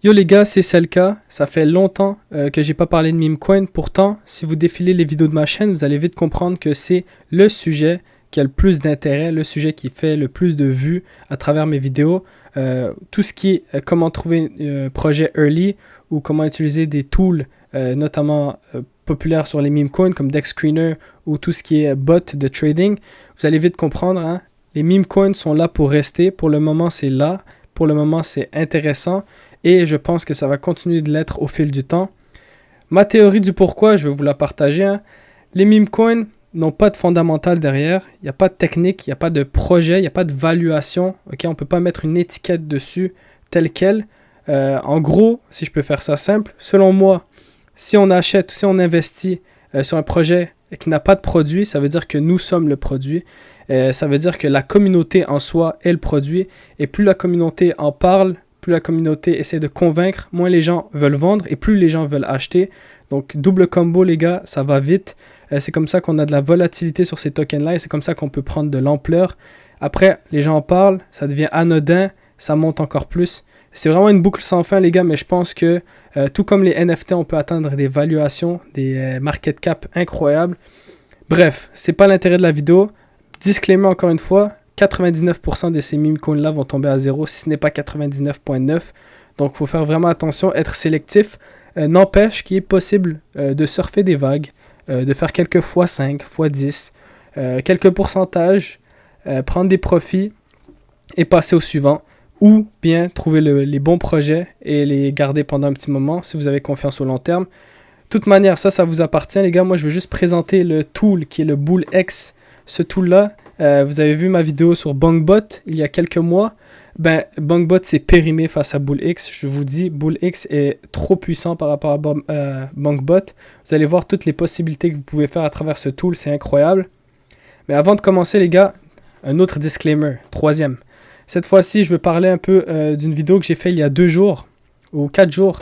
Yo les gars, c'est Selka. Ça fait longtemps que j'ai pas parlé de meme coin. Pourtant, si vous défilez les vidéos de ma chaîne, vous allez vite comprendre que c'est le sujet qui a le plus d'intérêt, le sujet qui fait le plus de vues à travers mes vidéos. Tout ce qui est comment trouver un projet early ou comment utiliser des tools, notamment populaires sur les meme coins comme Dex Screener ou tout ce qui est bot de trading. Vous allez vite comprendre, hein. Les meme coins sont là pour rester. Pour le moment, c'est là. Pour le moment, c'est intéressant. Et je pense que ça va continuer de l'être au fil du temps. Ma théorie du pourquoi, je vais vous la partager, hein. Les meme coins n'ont pas de fondamental derrière. Il n'y a pas de technique, il n'y a pas de projet, il n'y a pas de valuation. Ok, on ne peut pas mettre une étiquette dessus telle quelle. En gros, si je peux faire ça simple, selon moi, si on achète ou si on investit sur un projet qui n'a pas de produit, ça veut dire que nous sommes le produit. Ça veut dire que la communauté en soi est le produit. Et plus la communauté en parle, plus la communauté essaie de convaincre, moins les gens veulent vendre et plus les gens veulent acheter. Donc double combo les gars, ça va vite. C'est comme ça qu'on a de la volatilité sur ces tokens-là et c'est comme ça qu'on peut prendre de l'ampleur. Après, les gens en parlent, ça devient anodin, ça monte encore plus. C'est vraiment une boucle sans fin les gars, mais je pense que tout comme les NFT, on peut atteindre des valuations, des market cap incroyables. Bref, c'est pas l'intérêt de la vidéo. Disclaimer encore une fois, 99% de ces meme coins là vont tomber à zéro, si ce n'est pas 99,9. Donc il faut faire vraiment attention, être sélectif. N'empêche qu'il est possible de surfer des vagues, de faire quelques x5, x10, quelques pourcentages, prendre des profits et passer au suivant. Ou bien trouver les bons projets et les garder pendant un petit moment si vous avez confiance au long terme. De toute manière, ça vous appartient les gars. Moi je veux juste présenter le tool qui est le BullX. Ce tool-là, vous avez vu ma vidéo sur BunkBot il y a quelques mois. Ben, BunkBot s'est périmé face à BullX. Je vous dis, BullX est trop puissant par rapport à BunkBot. Vous allez voir toutes les possibilités que vous pouvez faire à travers ce tool. C'est incroyable. Mais avant de commencer, les gars, un autre disclaimer. Troisième. Cette fois-ci, je veux parler un peu d'une vidéo que j'ai fait il y a 2 jours ou 4 jours.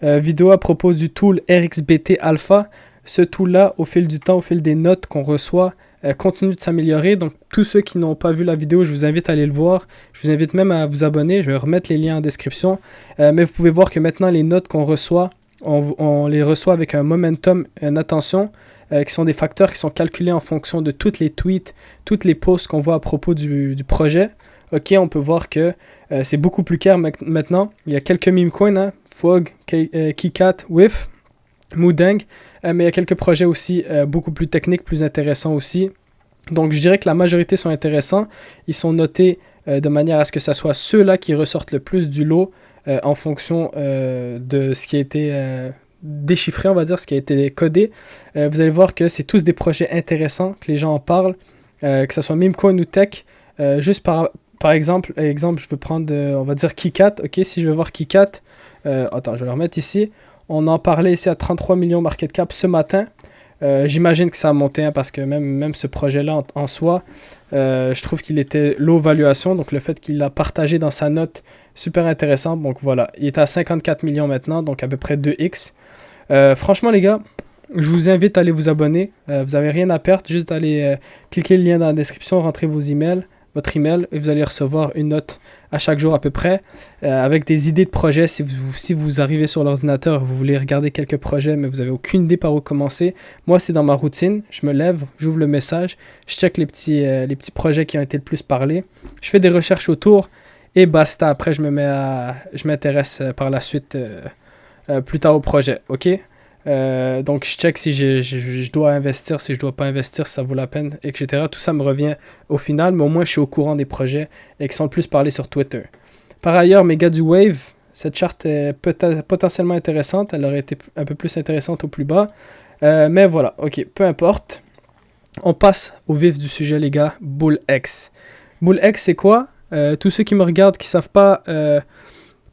Vidéo à propos du tool RXBT Alpha. Ce tool-là, au fil du temps, au fil des notes qu'on reçoit, continue de s'améliorer. Donc tous ceux qui n'ont pas vu la vidéo, je vous invite à aller le voir. Je vous invite même à vous abonner. Je vais remettre les liens en description. Mais vous pouvez voir que maintenant les notes qu'on reçoit, on les reçoit avec un momentum, une attention, qui sont des facteurs qui sont calculés en fonction de toutes les tweets, toutes les posts qu'on voit à propos du projet. Ok, on peut voir que c'est beaucoup plus clair maintenant. Il y a quelques meme coins, hein, Fog, Keycat, Whiff, Moodang, mais il y a quelques projets aussi beaucoup plus techniques, plus intéressants aussi. Donc je dirais que la majorité sont intéressants. Ils sont notés de manière à ce que ce soit ceux-là qui ressortent le plus du lot en fonction de ce qui a été déchiffré, on va dire, ce qui a été codé. Vous allez voir que c'est tous des projets intéressants, que les gens en parlent, que ce soit memecoin ou tech. Juste par exemple, je veux prendre, on va dire Keycat. Ok, si je veux voir Keycat, attends, je vais le remettre ici. On en parlait ici à 33 millions market cap ce matin. J'imagine que ça a monté hein, parce que même ce projet-là en soi, je trouve qu'il était low valuation. Donc le fait qu'il l'a partagé dans sa note, super intéressant. Donc voilà, il est à 54 millions maintenant, donc à peu près 2x. Franchement les gars, je vous invite à aller vous abonner. Vous n'avez rien à perdre, juste aller cliquer le lien dans la description, rentrer vos emails, votre email et vous allez recevoir une note à chaque jour à peu près avec des idées de projets. Si vous arrivez sur l'ordinateur, vous voulez regarder quelques projets mais vous n'avez aucune idée par où commencer, moi c'est dans ma routine. Je me lève, j'ouvre le message, je check les petits projets qui ont été le plus parlés, je fais des recherches autour et basta. Après je m'intéresse par la suite plus tard au projet. Ok. Donc je check si je dois investir, si je dois pas investir, si ça vaut la peine, etc. Tout ça me revient au final, mais au moins je suis au courant des projets et qui sont le plus parlés sur Twitter. Par ailleurs, mes gars du Wave, cette charte est potentiellement intéressante, elle aurait été un peu plus intéressante au plus bas. Mais voilà, ok, peu importe. On passe au vif du sujet les gars, BullX. BullX c'est quoi? Tous ceux qui me regardent qui savent pas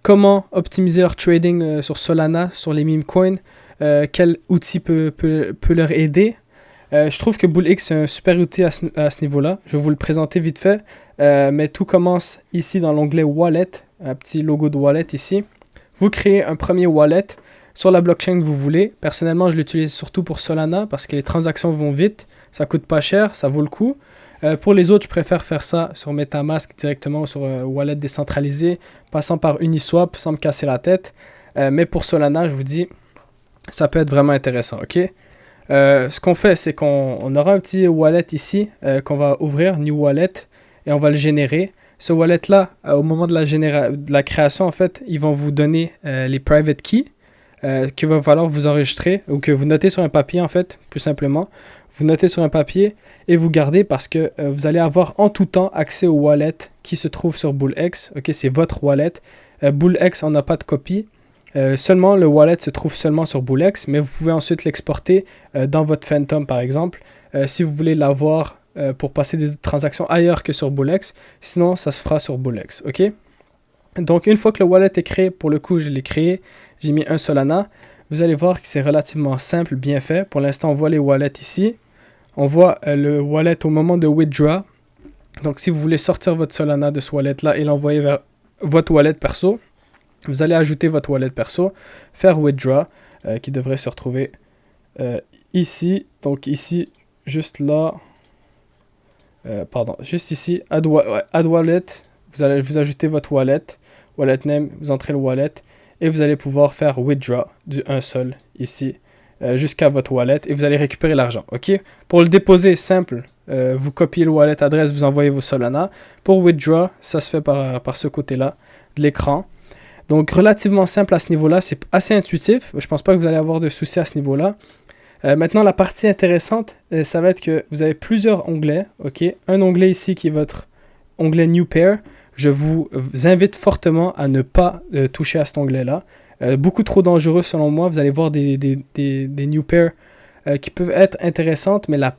comment optimiser leur trading sur Solana, sur les meme coins, quel outil peut leur aider. Je trouve que BullX est un super outil à ce niveau-là. Je vais vous le présenter vite fait. Mais tout commence ici dans l'onglet Wallet. Un petit logo de Wallet ici. Vous créez un premier wallet sur la blockchain que vous voulez. Personnellement, je l'utilise surtout pour Solana parce que les transactions vont vite. Ça coûte pas cher, ça vaut le coup. Pour les autres, je préfère faire ça sur MetaMask directement ou sur wallet décentralisé, passant par Uniswap sans me casser la tête. Mais pour Solana, je vous dis, ça peut être vraiment intéressant, ok? Ce qu'on fait, c'est qu'on aura un petit wallet ici qu'on va ouvrir, New Wallet, et on va le générer. Ce wallet-là, au moment de la création, en fait, ils vont vous donner les private keys qu'il va falloir vous enregistrer ou que vous notez sur un papier, en fait, plus simplement. Vous notez sur un papier et vous gardez parce que vous allez avoir en tout temps accès au wallet qui se trouve sur BullX. Ok, c'est votre wallet. BullX, on n'a pas de copie. Seulement, le wallet se trouve seulement sur BullX, mais vous pouvez ensuite l'exporter dans votre Phantom, par exemple, si vous voulez l'avoir pour passer des transactions ailleurs que sur BullX. Sinon, ça se fera sur BullX, ok? Donc, une fois que le wallet est créé, pour le coup, je l'ai créé, j'ai mis un Solana. Vous allez voir que c'est relativement simple, bien fait. Pour l'instant, on voit les wallets ici. On voit le wallet au moment de withdraw. Donc, si vous voulez sortir votre Solana de ce wallet-là et l'envoyer vers votre wallet perso, vous allez ajouter votre wallet perso, faire withdraw, qui devrait se retrouver ici. Donc ici, juste là, juste ici, add wallet, vous ajoutez votre wallet name, vous entrez le wallet, et vous allez pouvoir faire withdraw un seul ici, jusqu'à votre wallet, et vous allez récupérer l'argent, ok? Pour le déposer, simple, vous copiez le wallet adresse, vous envoyez vos Solana. Pour withdraw, ça se fait par ce côté-là de l'écran. Donc, relativement simple à ce niveau-là. C'est assez intuitif. Je ne pense pas que vous allez avoir de soucis à ce niveau-là. Maintenant, la partie intéressante, ça va être que vous avez plusieurs onglets. Ok, un onglet ici qui est votre onglet New Pair. Je vous invite fortement à ne pas toucher à cet onglet-là. Beaucoup trop dangereux selon moi. Vous allez voir des New Pair qui peuvent être intéressantes, mais la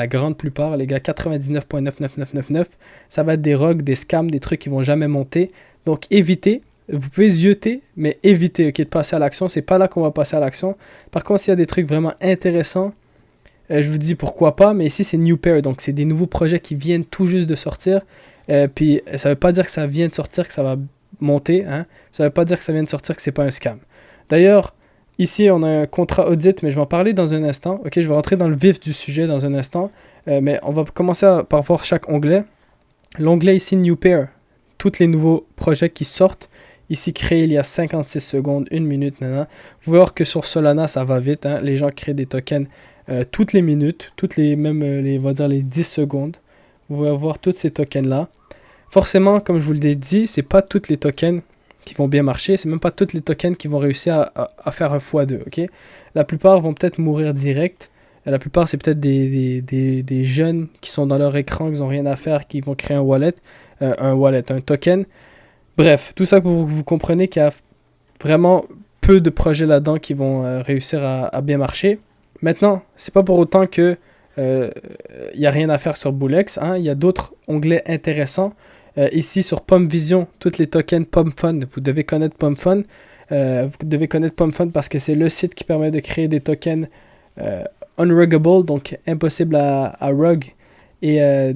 grande plupart, les gars, 99.99999, ça va être des rogues, des scams, des trucs qui vont jamais monter. Donc, évitez. Vous pouvez zioter, mais évitez de passer à l'action. C'est pas là qu'on va passer à l'action. Par contre, s'il y a des trucs vraiment intéressants, je vous dis pourquoi pas. Mais ici, c'est New Pair. Donc, c'est des nouveaux projets qui viennent tout juste de sortir. Puis, ça veut pas dire que ça vient de sortir, que ça va monter. Hein. Ça veut pas dire que ça vient de sortir, que c'est pas un scam. D'ailleurs, ici, on a un contrat audit, mais je vais en parler dans un instant. Ok, je vais rentrer dans le vif du sujet dans un instant. Mais on va commencer par voir chaque onglet. L'onglet ici, New Pair. Tous les nouveaux projets qui sortent. Ici, créé il y a 56 secondes, 1 minute, nanana. Vous pouvez voir que sur Solana, ça va vite. Hein. Les gens créent des tokens toutes les minutes, on va dire les 10 secondes. Vous pouvez voir tous ces tokens-là. Forcément, comme je vous l'ai dit, c'est pas tous les tokens qui vont bien marcher. C'est même pas tous les tokens qui vont réussir à faire un x2. Okay? La plupart vont peut-être mourir direct. La plupart, c'est peut-être des jeunes qui sont dans leur écran, qui n'ont rien à faire, qui vont créer un token. Bref, tout ça pour que vous compreniez qu'il y a vraiment peu de projets là-dedans qui vont réussir à bien marcher. Maintenant, c'est pas pour autant que il n'y a rien à faire sur BullX. Hein. Il y a d'autres onglets intéressants. Ici, sur PumpVision, tous les tokens PumpFund, vous devez connaître PumpFund. Vous devez connaître PumpFund parce que c'est le site qui permet de créer des tokens unruggable, donc impossible à rug et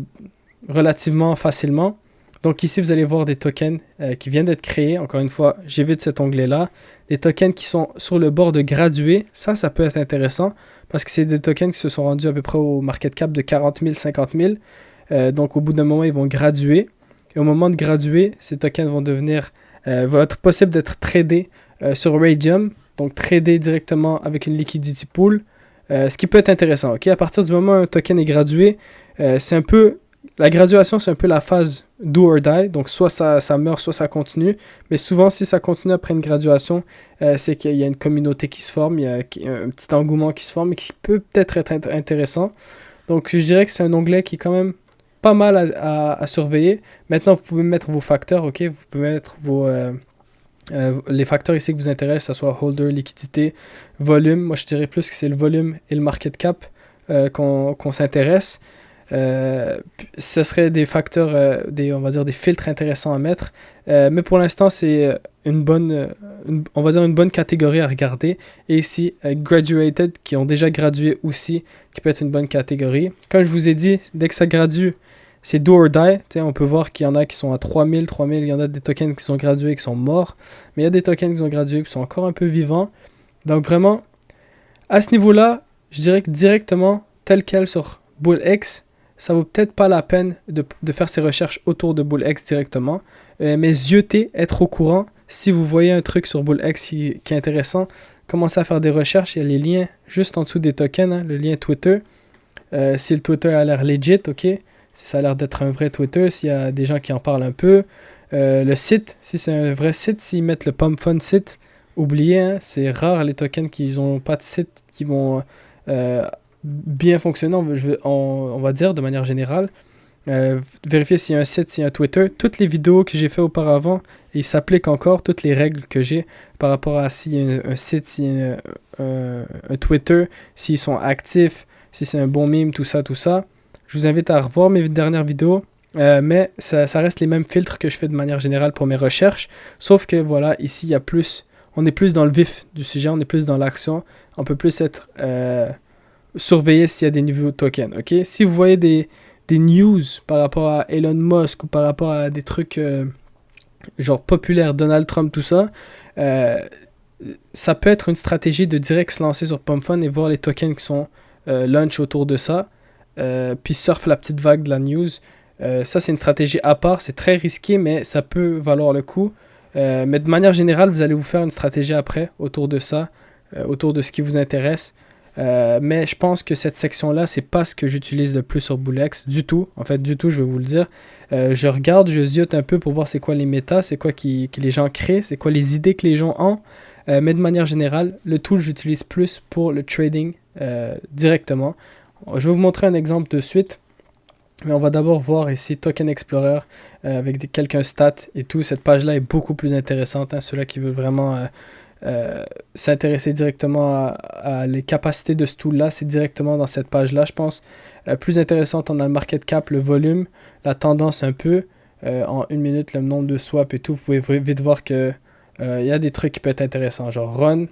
relativement facilement. Donc ici, vous allez voir des tokens qui viennent d'être créés. Encore une fois, j'évite cet onglet-là. Des tokens qui sont sur le bord de graduer. Ça peut être intéressant parce que c'est des tokens qui se sont rendus à peu près au market cap de 40 000, 50 000. Donc au bout d'un moment, ils vont graduer. Et au moment de graduer, ces tokens vont va être possible d'être tradés sur Raydium. Donc trader directement avec une liquidity pool. Ce qui peut être intéressant. Okay? À partir du moment où un token est gradué, c'est un peu... La graduation, c'est un peu la phase do or die. Donc, soit ça meurt, soit ça continue. Mais souvent, si ça continue après une graduation, c'est qu'il y a une communauté qui se forme, il y a un petit engouement qui se forme et qui peut peut-être être intéressant. Donc, je dirais que c'est un onglet qui est quand même pas mal à surveiller. Maintenant, vous pouvez mettre vos facteurs, ok? Vous pouvez mettre les facteurs ici qui vous intéressent, que ce soit holder, liquidité, volume. Moi, je dirais plus que c'est le volume et le market cap qu'on s'intéresse. Ce serait des facteurs, on va dire des filtres intéressants à mettre, mais pour l'instant c'est une bonne catégorie à regarder. Et ici graduated, qui ont déjà gradué aussi, qui peut être une bonne catégorie. Comme je vous ai dit, dès que ça gradue, c'est do or die. On peut voir qu'il y en a qui sont à 3000, il y en a des tokens qui sont gradués et qui sont morts, mais il y a des tokens qui sont gradués qui sont encore un peu vivants. Donc vraiment, à ce niveau-là, je dirais que directement tel quel sur BullX, ça vaut peut-être pas la peine de faire ces recherches autour de BullX directement. Mais zioter, être au courant, si vous voyez un truc sur BullX qui est intéressant, commencez à faire des recherches. Il y a les liens juste en dessous des tokens, hein, le lien Twitter. Si le Twitter a l'air legit, ok. Si ça a l'air d'être un vrai Twitter, s'il y a des gens qui en parlent un peu. Le site, si c'est un vrai site, s'ils mettent le Pump Fund site, oubliez, hein, c'est rare les tokens qui n'ont pas de site qui vont bien fonctionner, on va dire de manière générale. Vérifier s'il y a un site, s'il y a un Twitter. Toutes les vidéos que j'ai fait auparavant, ils s'appliquent encore, toutes les règles que j'ai par rapport à s'il y a un site, s'il y a un Twitter, s'ils sont actifs, si c'est un bon meme, tout ça, tout ça. Je vous invite à revoir mes dernières vidéos, mais ça reste les mêmes filtres que je fais de manière générale pour mes recherches, sauf que voilà, ici, il y a plus, on est plus dans le vif du sujet, on est plus dans l'action, on peut plus être surveillé s'il y a des nouveaux tokens, ok? Si vous voyez des news par rapport à Elon Musk ou par rapport à des trucs genre populaires, Donald Trump, tout ça, ça peut être une stratégie de direct se lancer sur Pump Fund et voir les tokens qui sont launch autour de ça, puis surf la petite vague de la news. Ça, c'est une stratégie à part, c'est très risqué, mais ça peut valoir le coup. Mais de manière générale, vous allez vous faire une stratégie après autour de ça, autour de ce qui vous intéresse. Mais je pense que cette section-là, c'est pas ce que j'utilise le plus sur BullX du tout. En fait, du tout, je vais vous le dire. Je regarde, je ziote un peu pour voir c'est quoi les méta, c'est quoi que les gens créent, c'est quoi les idées que les gens ont. Mais de manière générale, le tool, j'utilise plus pour le trading directement. Je vais vous montrer un exemple de suite. Mais on va d'abord voir ici Token Explorer avec quelques stats et tout. Cette page-là est beaucoup plus intéressante. Hein, ceux-là qui veulent vraiment s'intéresser directement à les capacités de ce tool-là, c'est directement dans cette page-là, je pense. Plus intéressante, on a le market cap, le volume, la tendance un peu. En une minute, le nombre de swaps et tout. Vous pouvez vite voir que il y a des trucs qui peuvent être intéressants. Genre run,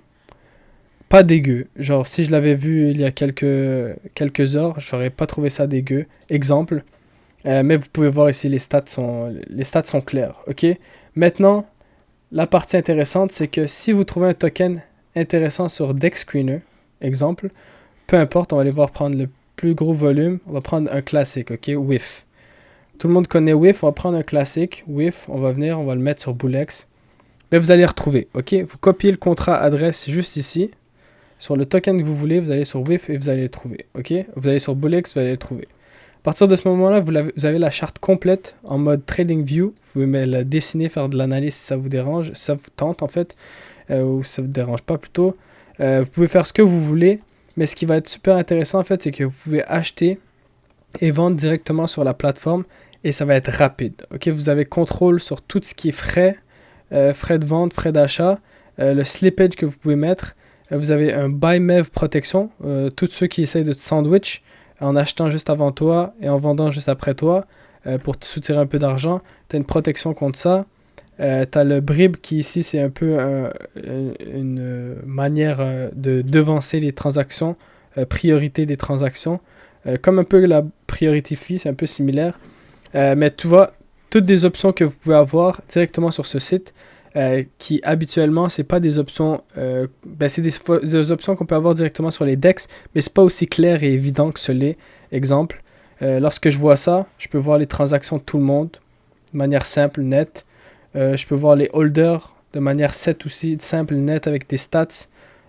pas dégueu. Genre, si je l'avais vu il y a quelques heures, j'aurais pas trouvé ça dégueu. Exemple. Mais vous pouvez voir ici, les stats sont clairs. Ok. Maintenant, la partie intéressante, c'est que si vous trouvez un token intéressant sur Dex Screener, exemple, peu importe, on va aller voir prendre le plus gros volume. On va prendre un classique, ok. WIF. Tout le monde connaît WIF. On va prendre un classique. WIF. On va venir, on va le mettre sur BullX. Mais vous allez retrouver, ok. Vous copiez le contrat adresse juste ici. Sur le token que vous voulez, vous allez sur WIF et vous allez le trouver. Ok. Vous allez sur BullX, vous allez le trouver. À partir de ce moment-là, vous avez la charte complète en mode TradingView. Vous pouvez la dessiner, faire de l'analyse si ça vous dérange, si ça vous tente en fait, ou si ça ne vous dérange pas plutôt. Vous pouvez faire ce que vous voulez, mais ce qui va être super intéressant en fait, c'est que vous pouvez acheter et vendre directement sur la plateforme et ça va être rapide. Ok. Vous avez contrôle sur tout ce qui est frais, frais de vente, frais d'achat, le slippage que vous pouvez mettre. Vous avez un buy mev protection, tous ceux qui essayent de te sandwich en achetant juste avant toi et en vendant juste après toi pour te soutirer un peu d'argent. Tu as une protection contre ça. Tu as le brib qui ici c'est un peu une manière de devancer les transactions, priorité des transactions. Comme un peu la priority fee, c'est un peu similaire. Mais tu vois, toutes des options que vous pouvez avoir directement sur ce site. Qui habituellement c'est pas des options c'est des options qu'on peut avoir directement sur les DEX, mais c'est pas aussi clair et évident que ce l'est. Exemple, lorsque je vois ça, je peux voir les transactions de tout le monde de manière simple, nette. Je peux voir les holders de manière aussi simple, nette, avec des stats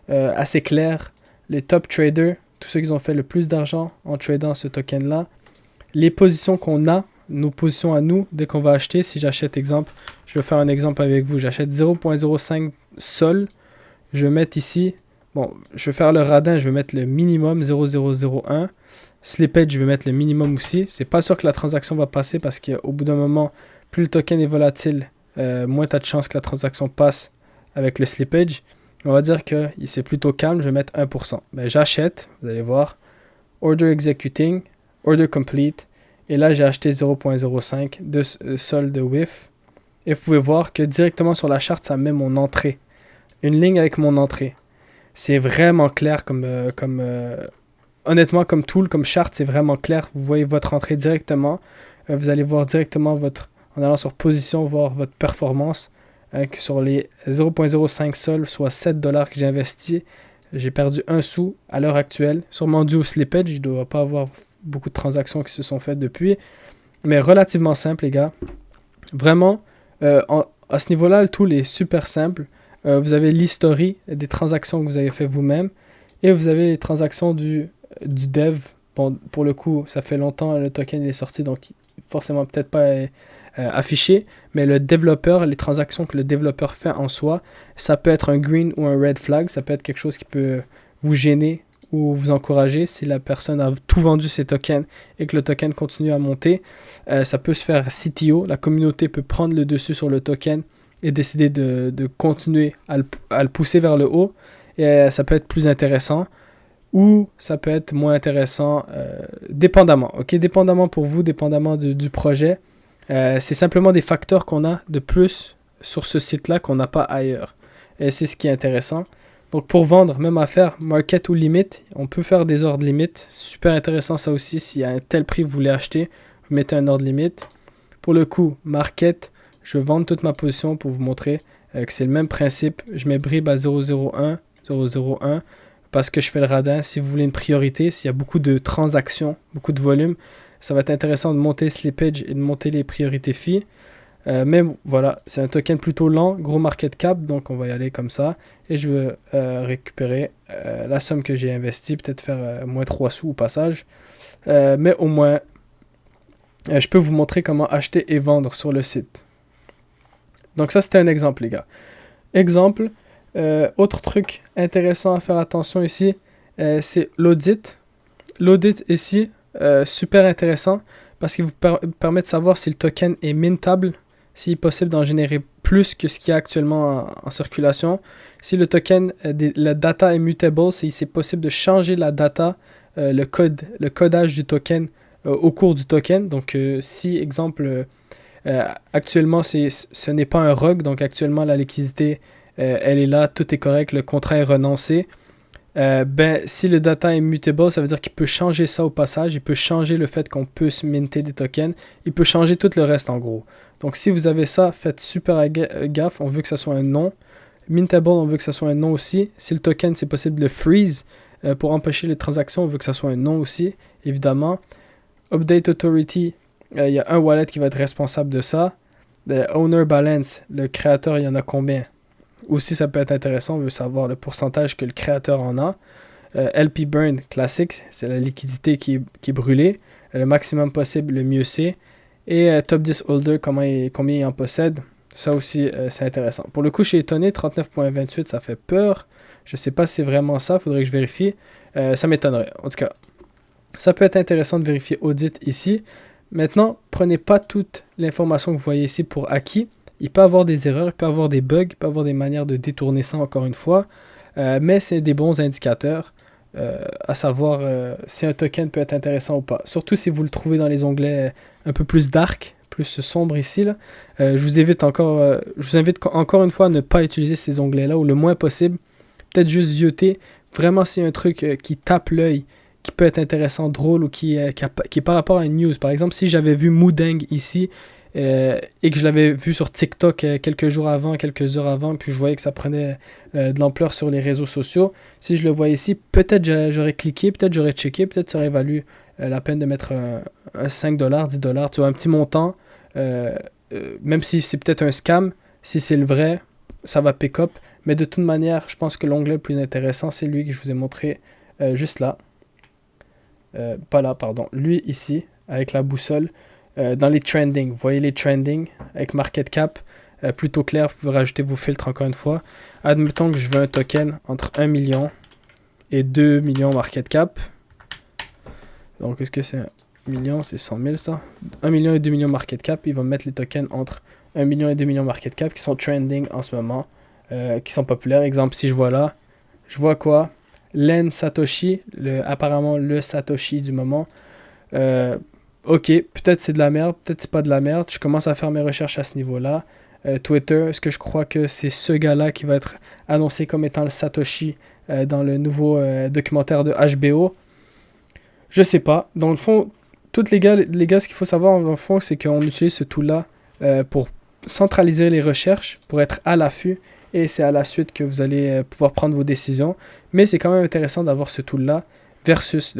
assez clairs. Les top traders, tous ceux qui ont fait le plus d'argent en tradant ce token là. Les positions qu'on a, nos positions à nous, dès qu'on va acheter. Si j'achète, exemple, je vais faire un exemple avec vous. J'achète 0.05 sol. Je vais mettre ici, bon, je vais faire le radin, je vais mettre le minimum 0.001. Slippage, je vais mettre le minimum aussi. C'est pas sûr que la transaction va passer parce qu'au bout d'un moment, plus le token est volatile, moins tu as de chances que la transaction passe avec le slippage. On va dire que c'est plutôt calme, je vais mettre 1%. Ben, j'achète, vous allez voir, order executing, order complete. Et là, j'ai acheté 0.05 de sol de WIF. Et vous pouvez voir que directement sur la charte, ça met mon entrée. Une ligne avec mon entrée. C'est vraiment clair honnêtement, comme tool, comme charte, c'est vraiment clair. Vous voyez votre entrée directement. Vous allez voir directement en allant sur position, voir votre performance. Que sur les 0.05 sol, soit 7$ que j'ai investi, j'ai perdu 1 sou à l'heure actuelle. Sûrement dû au slippage, je ne dois pas avoir beaucoup de transactions qui se sont faites depuis. Mais relativement simple, les gars. Vraiment, à ce niveau-là, le tool est super simple. Vous avez l'history des transactions que vous avez fait vous-même et vous avez les transactions du dev. Bon, pour le coup, ça fait longtemps le token est sorti, donc forcément peut-être pas affiché, mais le développeur, les transactions que le développeur fait en soi, ça peut être un green ou un red flag, ça peut être quelque chose qui peut vous gêner ou vous encourager si la personne a tout vendu ses tokens et que le token continue à monter. Ça peut se faire CTO, la communauté peut prendre le dessus sur le token et décider de continuer à le pousser vers le haut. Et ça peut être plus intéressant ou ça peut être moins intéressant, dépendamment. Ok, dépendamment pour vous, dépendamment du projet. C'est simplement des facteurs qu'on a de plus sur ce site-là qu'on n'a pas ailleurs. Et c'est ce qui est intéressant. Donc pour vendre, même affaire, market ou limite, on peut faire des ordres limites. Super intéressant ça aussi, s'il y a un tel prix que vous voulez acheter, vous mettez un ordre limite. Pour le coup, market, je vends toute ma position pour vous montrer que c'est le même principe. Je mets brib à 0,01, 0,01 parce que je fais le radin. Si vous voulez une priorité, s'il y a beaucoup de transactions, beaucoup de volume, ça va être intéressant de monter slippage et de monter les priorités fees. Mais voilà, c'est un token plutôt lent, gros market cap, donc on va y aller comme ça. Et je veux récupérer la somme que j'ai investie, peut-être faire moins 3 sous au passage. Mais au moins, je peux vous montrer comment acheter et vendre sur le site. Donc ça, c'était un exemple, les gars. Exemple, autre truc intéressant à faire attention ici, c'est l'audit. L'audit ici, super intéressant parce qu'il vous permet de savoir si le token est mintable, s'il est possible d'en générer plus que ce qu'il y a actuellement en circulation. Si le token, la data est mutable, c'est possible de changer la data, le codage du token au cours du token. Donc si, exemple, actuellement ce n'est pas un ROG, donc actuellement la liquidité, elle est là, tout est correct, le contrat est renoncé. Si le data est mutable, ça veut dire qu'il peut changer ça au passage, il peut changer le fait qu'on peut se minter des tokens, il peut changer tout le reste en gros. Donc si vous avez ça, faites super gaffe, on veut que ça soit un non. Mintable, on veut que ça soit un non aussi. Si le token, c'est possible de le freeze pour empêcher les transactions, on veut que ça soit un non aussi, évidemment. Update Authority, il y a un wallet qui va être responsable de ça. Owner Balance, le créateur, il y en a combien? Aussi, ça peut être intéressant, on veut savoir le pourcentage que le créateur en a. LP Burn classique, c'est la liquidité qui est brûlée. Le maximum possible, le mieux c'est. Et Top 10 Holder, combien il en possède. Ça aussi, c'est intéressant. Pour le coup, je suis étonné, 39.28, ça fait peur. Je ne sais pas si c'est vraiment ça, il faudrait que je vérifie. Ça m'étonnerait. En tout cas, ça peut être intéressant de vérifier audit ici. Maintenant, prenez pas toute l'information que vous voyez ici pour acquis. Il peut avoir des erreurs, il peut avoir des bugs, il peut avoir des manières de détourner ça encore une fois. Mais c'est des bons indicateurs à savoir si un token peut être intéressant ou pas. Surtout si vous le trouvez dans les onglets un peu plus dark, plus sombre ici. Là. Je vous invite encore une fois à ne pas utiliser ces onglets-là ou le moins possible. Peut-être juste zioter. Vraiment, s'il y a un truc qui tape l'œil, qui peut être intéressant, drôle ou qui est par rapport à une news. Par exemple, si j'avais vu Moudeng ici et que je l'avais vu sur TikTok quelques heures avant, puis je voyais que ça prenait de l'ampleur sur les réseaux sociaux. Si je le voyais ici, peut-être j'aurais cliqué, peut-être j'aurais checké, peut-être ça aurait valu la peine de mettre un 5$, 10$, tu vois, un petit montant, même si c'est peut-être un scam, si c'est le vrai, ça va pick up. Mais de toute manière, je pense que l'onglet le plus intéressant, c'est lui que je vous ai montré juste là. Pas là, pardon. Lui ici, avec la boussole. Dans les trending, vous voyez les trending avec market cap plutôt clair, vous pouvez rajouter vos filtres encore une fois. Admettons que je veux un token entre 1 million et 2 millions market cap. Donc est-ce que c'est 1 million, c'est 100 000 ça? 1 million et 2 millions market cap, il va mettre les tokens entre 1 million et 2 millions market cap qui sont trending en ce moment, qui sont populaires. Exemple, si je vois là, je vois quoi? Len Satoshi, apparemment le Satoshi du moment. Ok, peut-être c'est de la merde, peut-être c'est pas de la merde. Je commence à faire mes recherches à ce niveau-là. Twitter, est-ce que je crois que c'est ce gars-là qui va être annoncé comme étant le Satoshi dans le nouveau documentaire de HBO? Je sais pas. Dans le fond, tous les gars, ce qu'il faut savoir, dans le fond, c'est qu'on utilise ce tool-là pour centraliser les recherches, pour être à l'affût, et c'est à la suite que vous allez pouvoir prendre vos décisions. Mais c'est quand même intéressant d'avoir ce tool-là. versus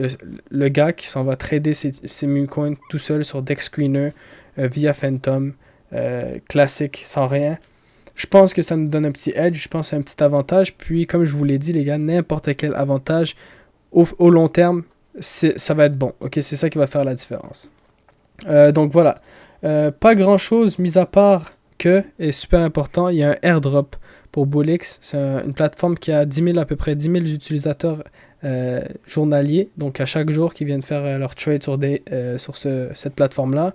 le gars qui s'en va trader ses meme coins tout seul sur Dex Screener via Phantom, classique, sans rien. Je pense que ça nous donne un petit edge, je pense que c'est un petit avantage. Puis, comme je vous l'ai dit, les gars, n'importe quel avantage au long terme, ça va être bon. Ok, c'est ça qui va faire la différence. Donc voilà. Pas grand chose, mis à part que, et super important, il y a un airdrop pour Bullix. C'est une plateforme qui a à peu près 10 000 utilisateurs journaliers, donc à chaque jour qui viennent faire leur trade sur cette plateforme-là.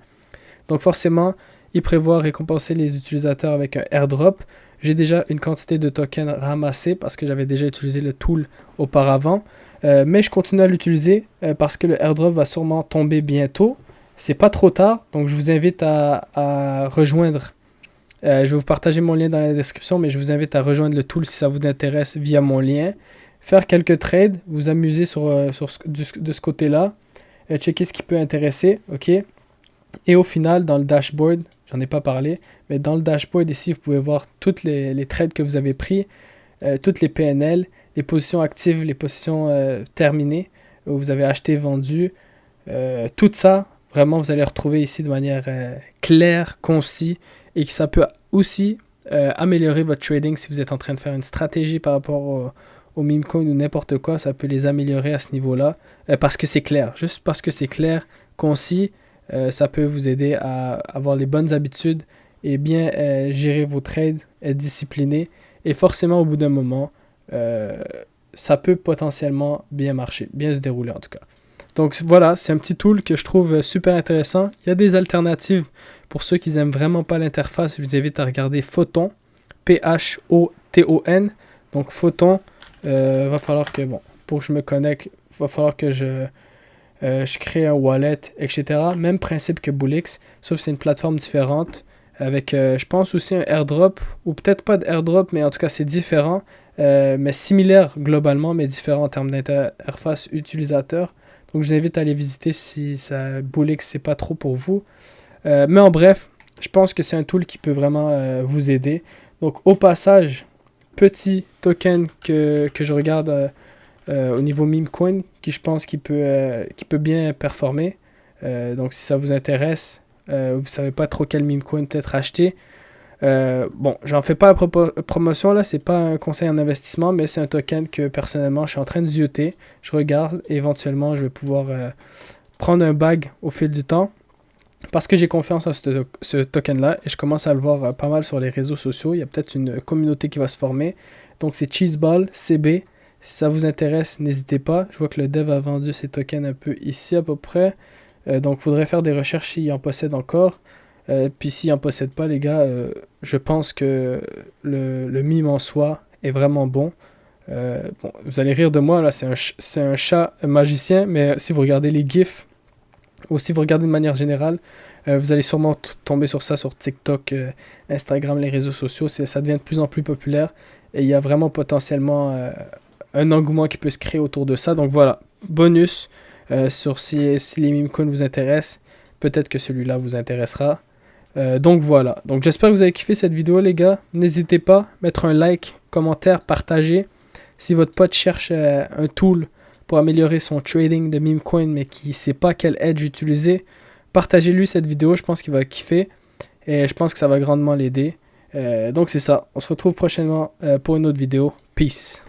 Donc forcément, ils prévoient récompenser les utilisateurs avec un airdrop. J'ai déjà une quantité de tokens ramassés parce que j'avais déjà utilisé le tool auparavant. Mais je continue à l'utiliser parce que le airdrop va sûrement tomber bientôt. C'est pas trop tard, donc je vous invite à rejoindre. Je vais vous partager mon lien dans la description, mais je vous invite à rejoindre le tool si ça vous intéresse via mon lien. Faire quelques trades, vous amuser de ce côté-là. Checker ce qui peut intéresser, ok? Et au final, dans le dashboard, j'en ai pas parlé, mais dans le dashboard ici, vous pouvez voir toutes les trades que vous avez pris, toutes les PNL, les positions actives, les positions terminées, où vous avez acheté, vendu, tout ça, vraiment, vous allez retrouver ici de manière claire, concis, et que ça peut aussi améliorer votre trading si vous êtes en train de faire une stratégie par rapport au meme coin ou n'importe quoi, ça peut les améliorer à ce niveau-là, parce que c'est clair, juste parce que c'est clair, concis, ça peut vous aider à avoir les bonnes habitudes et bien gérer vos trades, être discipliné. Et forcément, au bout d'un moment, ça peut potentiellement bien marcher, bien se dérouler en tout cas. Donc voilà, c'est un petit tool que je trouve super intéressant. Il y a des alternatives pour ceux qui n'aiment vraiment pas l'interface. Je vous invite à regarder Photon, P-H-O-T-O-N. Donc Photon, va falloir que, pour que je me connecte, va falloir que je crée un wallet, etc. Même principe que Bullix, sauf que c'est une plateforme différente, avec, je pense aussi un airdrop, ou peut-être pas d'airdrop, mais en tout cas c'est différent, mais similaire globalement, mais différent en termes d'interface utilisateur. Donc je vous invite à aller visiter si Bullix c'est pas trop pour vous. Mais en bref, je pense que c'est un tool qui peut vraiment vous aider. Donc au passage, petit token que je regarde au niveau meme coin, qui je pense qui peut bien performer. Donc si ça vous intéresse, vous ne savez pas trop quel meme coin peut-être acheter. J'en fais pas la promotion là, c'est pas un conseil en investissement, mais c'est un token que personnellement je suis en train de zioter. Je regarde et éventuellement je vais pouvoir prendre un bag au fil du temps parce que j'ai confiance en ce token là et je commence à le voir pas mal sur les réseaux sociaux. Il y a peut-être une communauté qui va se former. Donc c'est Cheeseball CB. Si ça vous intéresse, n'hésitez pas. Je vois que le dev a vendu ses tokens un peu ici à peu près. Donc il faudrait faire des recherches s'il en possède encore. Puis s'il en possède pas, les gars, je pense que le mime en soi est vraiment bon. Vous allez rire de moi, là, c'est un chat magicien, mais si vous regardez les GIFs, ou si vous regardez de manière générale, vous allez sûrement tomber sur ça sur TikTok, Instagram, les réseaux sociaux. Ça devient de plus en plus populaire et il y a vraiment potentiellement un engouement qui peut se créer autour de ça. Donc voilà, bonus sur si les meme coins vous intéressent, peut-être que celui-là vous intéressera. Donc voilà, donc j'espère que vous avez kiffé cette vidéo les gars, n'hésitez pas à mettre un like, commentaire, partager. Si votre pote cherche un tool pour améliorer son trading de meme coin mais qui ne sait pas quel edge utiliser, partagez-lui cette vidéo, je pense qu'il va kiffer et je pense que ça va grandement l'aider. Donc c'est ça, on se retrouve prochainement pour une autre vidéo, peace.